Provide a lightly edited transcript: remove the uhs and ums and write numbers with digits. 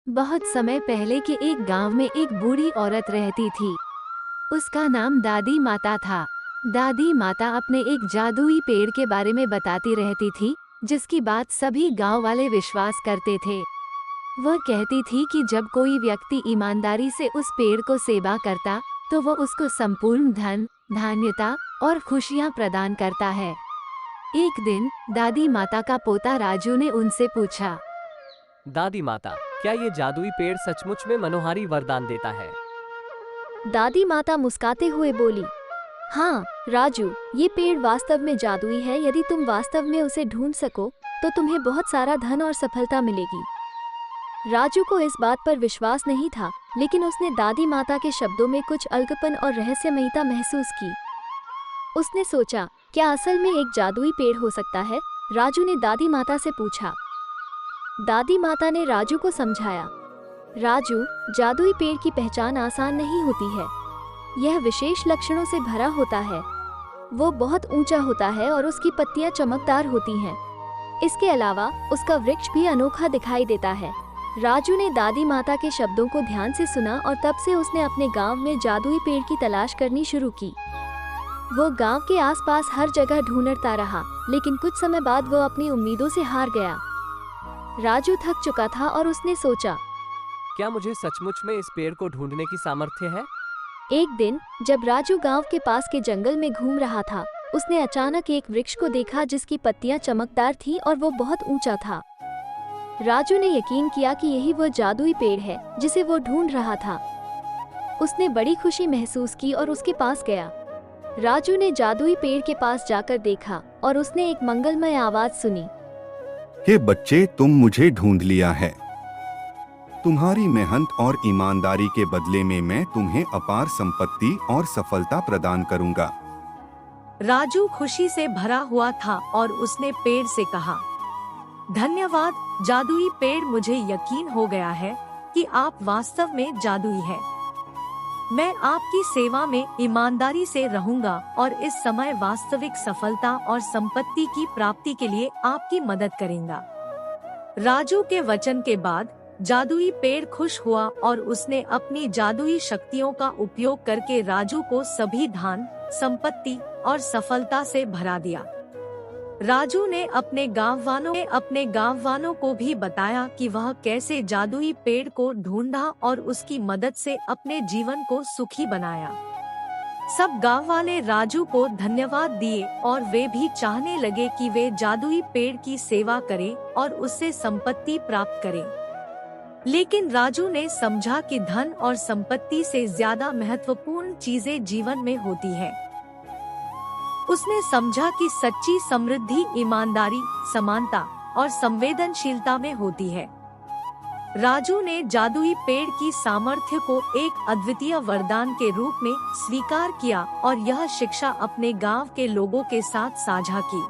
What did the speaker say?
बहुत समय पहले के एक गांव में एक बूढ़ी औरत रहती थी। उसका नाम दादी माता था। दादी माता अपने एक जादुई पेड़ के बारे में बताती रहती थी, जिसकी बात सभी गांव वाले विश्वास करते थे। वह कहती थी कि जब कोई व्यक्ति ईमानदारी से उस पेड़ को सेवा करता, तो वह उसको संपूर्ण धन, धान्यता और खुशियां प्रदान करता है। एक दिन दादी माता का पोता राजू ने उनसे पूछा, दादी माता, क्या ये जादुई पेड़ सचमुच में मनोहारी वरदान देता है? दादी माता मुस्कुराते हुए बोली, हाँ राजू, ये पेड़ वास्तव में जादुई है। यदि तुम वास्तव में उसे ढूंढ सको तो तुम्हें बहुत सारा धन और सफलता मिलेगी। राजू को इस बात पर विश्वास नहीं था, लेकिन उसने दादी माता के शब्दों में कुछ अलगपन और रहस्यमयता महसूस की। उसने सोचा, क्या असल में एक जादुई पेड़ हो सकता है? राजू ने दादी माता से पूछा। दादी माता ने राजू को समझाया, राजू, जादुई पेड़ की पहचान आसान नहीं होती है। यह विशेष लक्षणों से भरा होता है। वो बहुत ऊंचा होता है और उसकी पत्तियां चमकदार होती हैं। इसके अलावा उसका वृक्ष भी अनोखा दिखाई देता है। राजू ने दादी माता के शब्दों को ध्यान से सुना और तब से उसने अपने गांव में जादुई पेड़ की तलाश करनी शुरू की। वो गांव के आसपास हर जगह ढूंढता रहा, लेकिन कुछ समय बाद वो अपनी उम्मीदों से हार गया। राजू थक चुका था और उसने सोचा, क्या मुझे सचमुच में इस पेड़ को ढूंढने की सामर्थ्य है? एक दिन जब राजू गांव के पास के जंगल में घूम रहा था, उसने अचानक एक वृक्ष को देखा जिसकी पत्तियां चमकदार थीं और वो बहुत ऊंचा था। राजू ने यकीन किया कि यही वो जादुई पेड़ है जिसे वो ढूंढ रहा था। उसने बड़ी खुशी महसूस की और उसके पास गया। राजू ने जादुई पेड़ के पास जाकर देखा और उसने एक मंगलमय आवाज सुनी, हे बच्चे, तुम मुझे ढूंढ लिया है। तुम्हारी मेहनत और ईमानदारी के बदले में मैं तुम्हें अपार संपत्ति और सफलता प्रदान करूंगा। राजू खुशी से भरा हुआ था और उसने पेड़ से कहा, धन्यवाद जादुई पेड़, मुझे यकीन हो गया है कि आप वास्तव में जादुई हैं। मैं आपकी सेवा में ईमानदारी से रहूंगा और इस समय वास्तविक सफलता और संपत्ति की प्राप्ति के लिए आपकी मदद करूंगा। राजू के वचन के बाद जादुई पेड़ खुश हुआ और उसने अपनी जादुई शक्तियों का उपयोग करके राजू को सभी धन, संपत्ति और सफलता से भरा दिया। राजू ने अपने गांव वालों को भी बताया कि वह कैसे जादुई पेड़ को ढूंढा और उसकी मदद से अपने जीवन को सुखी बनाया। सब गांव वाले राजू को धन्यवाद दिए और वे भी चाहने लगे कि वे जादुई पेड़ की सेवा करें और उससे संपत्ति प्राप्त करें। लेकिन राजू ने समझा कि धन और संपत्ति से ज्यादा महत्वपूर्ण चीजें जीवन में होती है। उसने समझा कि सच्ची समृद्धि ईमानदारी, समानता और संवेदनशीलता में होती है। राजू ने जादुई पेड़ की सामर्थ्य को एक अद्वितीय वरदान के रूप में स्वीकार किया और यह शिक्षा अपने गांव के लोगों के साथ साझा की।